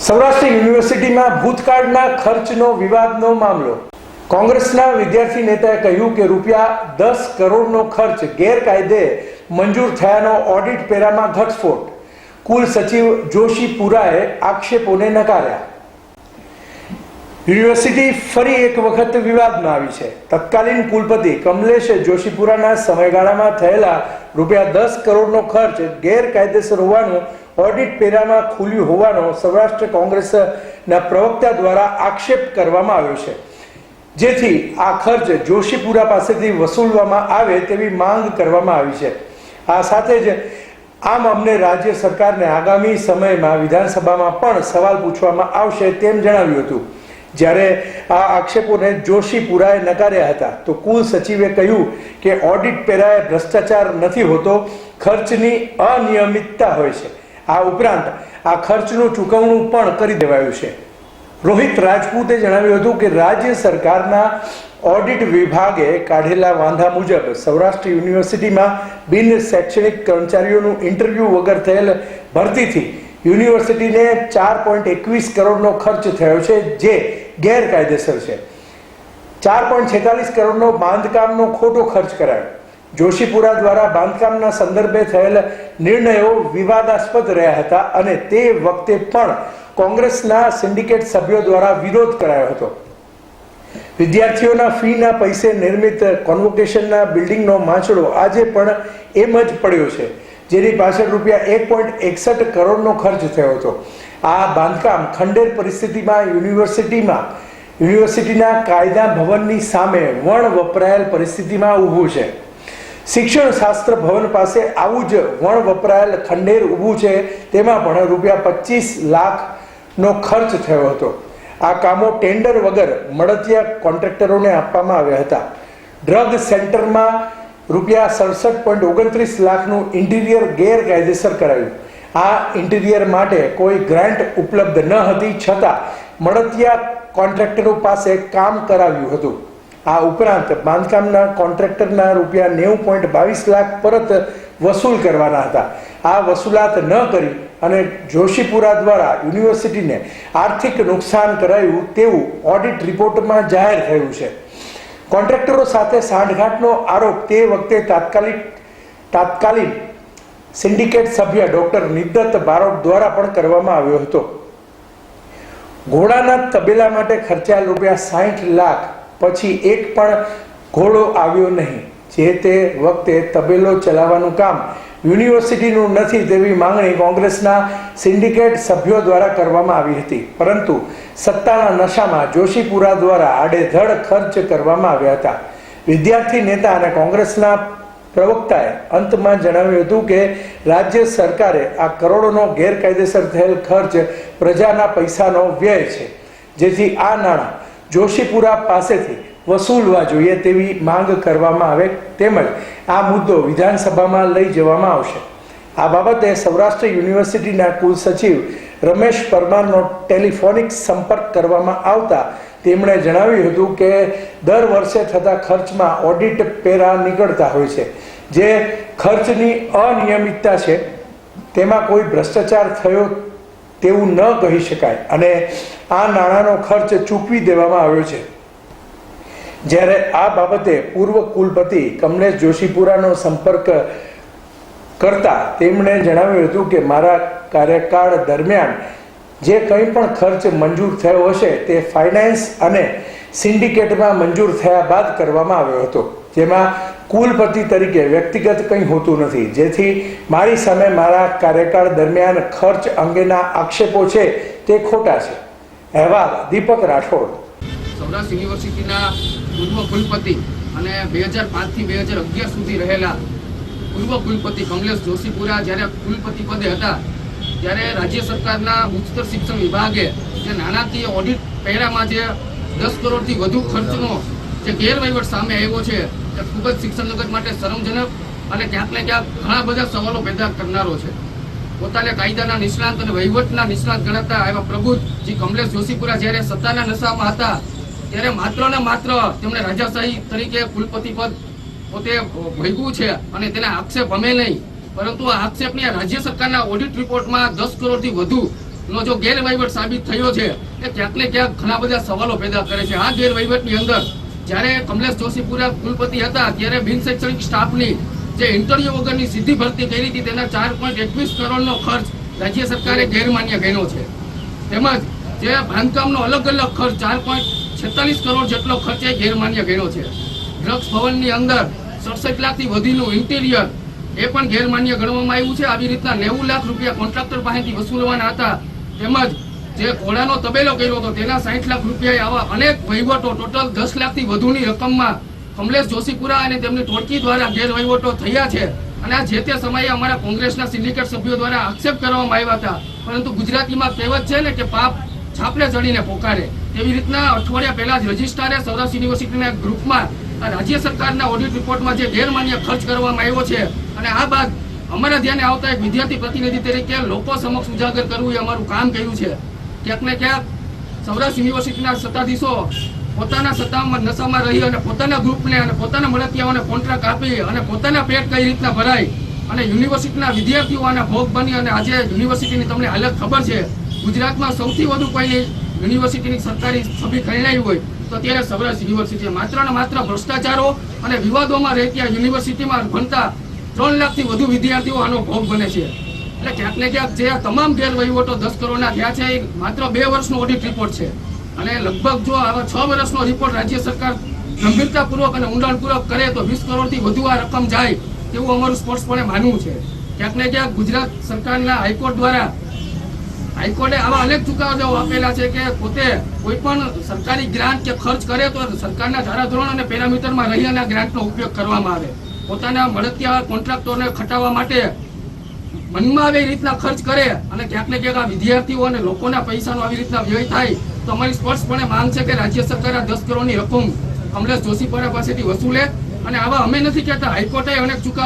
સૌરાષ્ટ્ર યુનિવર્સિટીમાં ભૂતકાળના ખર્ચનો વિવાદનો મામલો। કોંગ્રેસના વિદ્યાર્થી નેતાએ કહ્યું કે ₹10 કરોડનો ખર્ચ ગેરકાયદે મંજૂર થયાનો ઓડિટ પેરામાં ઘટસ્ફોટ। કુલ સચિવ જોશીપુરાએ આક્ષેપોને નકાર્યા। યુનિવર્સિટી ફરી એક વખત વિવાદમાં આવી છે। તત્કાલીન કુલપતિ કમલેશ જોશીપુરાના સમયગાળામાં થયેલા ₹10 કરોડનો ખર્ચ ગેરકાયદેસર હોવાનું ઓડિટ પેરામાં ખુલ્યું હોવાનો સૌરાષ્ટ્ર કોંગ્રેસના પ્રવક્તા દ્વારા આક્ષેપ કરવામાં આવ્યો છે, જેથી આ ખર્ચ જોશીપુરા પાસેથી વસૂલવામાં આવે તેવી માંગ કરવામાં આવી છે। આ સાથે જ આ મામલે રાજ્ય સરકારને આગામી સમયમાં વિધાનસભામાં પણ સવાલ પૂછવામાં આવશે તેમ જણાવ્યું હતું। જ્યારે આ આક્ષેપોને જોશીપુરાએ નકાર્યા હતા તો કુલ સચિવે કહ્યું કે ઓડિટ પેરાએ ભ્રષ્ટાચાર નથી હોતો, ખર્ચની અનિયમિતતા હોય છે। આ ઉપરાંત આ ખર્ચનું ચૂકવણું પણ કરી દેવાયું છે। રોહિત રાજપૂતે જણાવ્યું હતું કે રાજ્ય સરકારના ઓડિટ વિભાગે કાઢેલા વાંધા મુજબ સૌરાષ્ટ્ર યુનિવર્સિટીમાં બિન શૈક્ષણિક કર્મચારીઓનું ઇન્ટરવ્યૂ વગર થયેલ ભરતીથી યુનિવર્સિટીને 4.21 કરોડનો ખર્ચ થયો છે, જે ગેરકાયદેસર છે। 4.46 કરોડનો બાંધકામનો ખોટો ખર્ચ કરાયો। જોશીપુરા દ્વારા બાંધકામના સંદર્ભે થયેલ નિર્ણયો વિવાદાસ્પદ રહ્યા હતા અને તે વખતે પણ કોંગ્રેસના સિન્ડિકેટ સભ્યો દ્વારા વિરોધ કરાયો હતો। વિદ્યાર્થીઓના ફીના પૈસે નિર્મિત કોન્વોકેશનના બિલ્ડિંગનો માંચડો આજે પણ એમ જ પડ્યો છે, જેની પાછળ ₹1.61 કરોડનો ખર્ચ થયો હતો। આ બાંધકામ ખંડેર પરિસ્થિતિમાં યુનિવર્સિટીના કાયદા ભવનની સામે વણ વપરાયેલ પરિસ્થિતિમાં ઊભું છે। શિક્ષણ શાસ્ત્ર ભવન પાસે આવું જ વણ વપરાયેલ ખંડેર ઊભું છે, તેમાં પણ ₹25 લાખનો ખર્ચ થયો હતો। આ કામો ટેન્ડર વગર મળતિયા કોન્ટ્રાક્ટરોને આપવામાં આવ્યા હતા। ડ્રગ સેન્ટરમાં ₹67.29 લાખનું ઇન્ટિરિયર ગેરકાયદેસર કરાયું। આ ઇન્ટિરિયર માટે કોઈ ગ્રાન્ટ ઉપલબ્ધ ન હતી, છતાં મળતિયા કોન્ટ્રાક્ટરો પાસે કામ કરાવ્યું હતું। આ ઉપરાંત બાંધકામના કોન્ટ્રાક્ટરના ₹90.22 લાખ પરત વસૂલ કરવાના હતા। આ વસૂલાત ન કરી અને જોશીપુરા દ્વારા યુનિવર્સિટીને આર્થિક નુકસાન કરાયું તેવું ઓડિટ રિપોર્ટમાં જાહેર થયું છે। કોન્ટ્રાક્ટરો સાથે સાંઠગાંઠનો આરોપ તે વખતે તાત્કાલિક સિન્ડિકેટ સભ્ય ડોક્ટર નિદત બારોટ દ્વારા પણ કરવામાં આવ્યો હતો। ઘોડાના તબેલા માટે ખર્ચાયેલ ₹60 લાખ પછી એક પણ ઘોડો આવ્યો નહીં। જે તે વખતે તબેલો ચલાવવાનું કામ યુનિવર્સિટીનું નથી તેવી માંગણી કોંગ્રેસના સિન્ડિકેટ સભ્યો દ્વારા કરવામાં આવી હતી, પરંતુ સત્તાના નશામાં જોશીપુરા દ્વારા આડેધડ ખર્ચ કરવામાં આવ્યા હતા। વિદ્યાર્થી નેતા અને કોંગ્રેસના પ્રવક્તાએ અંતમાં જણાવ્યું હતું કે રાજ્ય સરકારે આ કરોડોનો ગેરકાયદેસર થયેલ ખર્ચ પ્રજાના પૈસાનો વ્યય છે, જેથી આ નાણાં જોશીપુરા પાસેથી વસૂલવા જોઈએ તેવી માંગ કરવામાં આવે, તેમજ આ મુદ્દો વિધાનસભામાં લઈ જવામાં આવશે। આ બાબતે સૌરાષ્ટ્ર યુનિવર્સિટીના કુલસચિવ રમેશ પરમારનો ટેલિફોનિક સંપર્ક કરવામાં આવતા તેમણે જણાવ્યું હતું કે દર વર્ષે થતા ખર્ચમાં ઓડિટ પેરા નીકળતા હોય છે, જે ખર્ચની અનિયમિતતા છે, તેમાં કોઈ ભ્રષ્ટાચાર થયો તેવું ન કહી શકાય અને આ નાણાંનો ખર્ચ ચૂકવી દેવામાં આવ્યો છે। જ્યારે આ બાબતે પૂર્વ કુલપતિ કમલેશ જોશીપુરાનો સંપર્ક કરતા તેમણે જણાવ્યું હતું કે મારા કાર્યકાળ દરમિયાન જે કંઈ પણ ખર્ચ મંજૂર થયો હશે તે ફાઇનાન્સ અને સિન્ડિકેટમાં મંજૂર થયા બાદ કરવામાં આવ્યો હતો, જેમાં કુલપતિ તરીકે વ્યક્તિગત કંઈ હોતું નથી, જેથી મારી સામે મારા કાર્યકાળ દરમિયાન ખર્ચ અંગેના આક્ષેપો છે તે ખોટા છે। અહેવાલ દીપક રાઠોડ। સૌરાષ્ટ્ર યુનિવર્સિટીના પૂર્વ કુલપતિ અને 2005 થી 2011 સુધી રહેલા પૂર્વ કુલપતિ કમલેશ જોશીપુરા જ્યારે કુલપતિ પદે હતા ત્યારે રાજ્ય સરકારના ઉચ્ચતર શિક્ષણ વિભાગે જે નાણાકીય ઓડિટ પેરામાં જે 10 કરોડથી વધુ ખર્ચનો જે ગેરવહીવટ સામે આવ્યો છે તે ખૂબ જ શિક્ષણ જગત માટે શરમજનક અને ક્યાંક ને ક્યાંક ઘણા બધા સવાલો પેદા કરનારો છે। પોતાને કાયદાના નિષ્ણાંત અને વહીવટના નિષ્ણાંત ગણાતા એવા પ્રબુદ્ધજી કમલેશ જોશીપુરા જ્યારે સત્તાના નશામાં હતા ત્યારે માત્ર ને માત્ર તેમણે રાજાશાહી તરીકે કુલપતિ પદ પોતે ભોગવ્યું છે અને તેના આક્ષેપ અમે નહીં, પરંતુ આ આક્ષેપની રાજ્ય સરકારના ઓડિટ રિપોર્ટમાં 10 કરોડથી વધુ નો જો ગેરવહીવટ સાબિત થયો છે એ ક્યાંક ને ક્યાંક ઘણા બધા સવાલો પેદા કરે છે. આ ગેરવહીવટની અંદર જ્યારે કમલેશ જોશીપુરા કુલપતિ હતા ત્યારે બિન શૈક્ષણિક સ્ટાફની જે ઇન્ટરવ્યુ વગરની સીધી ભરતી કરી હતી તેના 4.21 કરોડનો ખર્ચ રાજ્ય સરકારે ગેરમાન્ય ગણ્યો છે. તેમજ જે બાંધકામનો અલગ અલગ ખર્ચ 4.46 કરોડ જેટલો ખર્ચ એ ગેરમાન્ય ગણ્યો છે. ડ્રગ્સ ભવનની અંદર 67 લાખથી વધુનું ઇન્ટિરિયર એ પણ ગેરમાન્ય ગણવામાં આવ્યું છે. આવી રીતના 90 લાખ રૂપિયા કોન્ટ્રાક્ટર પાસેથી વસૂલવાના હતા. તેમજ જે ઘોડાનો તબેલો કર્યો હતો તેના 60 લાખ રૂપિયા આવા અનેક વહીવટો ટોટલ 10 લાખથી વધુની રકમમાં કમલેશ જોશીપુરા અને તેમની ટોળકી દ્વારા ગેરવહીવટો થયા છે. અને આ જે તે સમયે અમારા કોંગ્રેસના સિન્ડિકેટ સભ્યો દ્વારા આક્ષેપ કરવામાં આવ્યા હતા. પરંતુ ગુજરાતીમાં કહેવત છે ને કે પાપ છાપલે ચડીને પોકારે, તેવી રીતના અઠવાડિયા પહેલા જ રજિસ્ટ્રારે સૌરાષ્ટ્ર યુનિવર્સિટીના ગ્રુપમાં રાજ્ય સરકારના ઓડિટ રિપોર્ટમાં જે ગેરમાન્ય ખર્ચ કરવામાં આવ્યો છે અને આ બાદ અમારા ધ્યાને આવતા એક વિદ્યાર્થી પ્રતિનિધિ તરીકે લોકો સમક્ષ ઉજાગર કરવું એ અમારું કામ કર્યું છે. ક્યાંક ને ક્યાંક સૌરાષ્ટ્ર યુનિવર્સિટીના સત્તાધીશો પોતાના સત્તામાં નશામાં રહી અને પોતાના ગ્રુપને અને પોતાના મળતિયાઓને કોન્ટ્રાક્ટ આપી અને પોતાના પેટ કઈ રીતના ભરાય અને યુનિવર્સિટીના વિદ્યાર્થીઓ આના ભોગ બની અને આજે યુનિવર્સિટીની તમને હાલત ખબર છે. ગુજરાતમાં સૌથી વધુ કોઈની યુનિવર્સિટીની સરકારી છબી કહેલાઈ હોય તો ત્યારે સૌરાષ્ટ્ર યુનિવર્સિટી માત્ર ને માત્ર ભ્રષ્ટાચારો અને વિવાદોમાં રહેતી આ યુનિવર્સિટીમાં ભણતા 3 લાખથી વધુ વિદ્યાર્થીઓ આનો ભોગ બને છે. એટલે ક્યાંક ને ક્યાંક જે તમામ ગેરવહીવટો 10 કરોડના થયા છે એ માત્ર 2 વર્ષનો ઓડિટ રિપોર્ટ છે. અને લગભગ જો આવા 6 વર્ષનો રિપોર્ટ રાજ્ય સરકાર ગંભીરતાપૂર્વક અને ઊંડાણપૂર્વક કરે તો 20 કરોડથી વધુ આ રકમ જાય તેવું અમારું સ્પષ્ટપણે માનવું છે. ક્યાંક ને ક્યાંક ગુજરાત સરકારના હાઈકોર્ટ દ્વારા હાઈકોર્ટે આવા અનેક ચુકાદાઓ આપેલા છે કે પોતે કોઈ પણ સરકારી ગ્રાન્ટ કે ખર્ચ કરે તો સરકારના ધારાધોરણ અને પેરામીટરમાં રહી અને ગ્રાન્ટનો ઉપયોગ કરવામાં આવે. પોતાના મળતિયા કોન્ટ્રાક્ટરોને ખટાવવા માટે મનમાં આવે એ રીતના ખર્ચ કરે અને ક્યાંક ને ક્યાંક આ વિદ્યાર્થીઓ અને લોકોના પૈસાનો આવી રીતના વ્યય થાય તો અમારી સ્પષ્ટપણે માંગ છે કે રાજ્ય સરકાર આ 10 કરોડની રકમ કમલેશ જોશીપુરા પાસેથી વસૂલે. અને આવા અમે નથી કહેતા, હાઈકોર્ટે અનેક ચુકાદા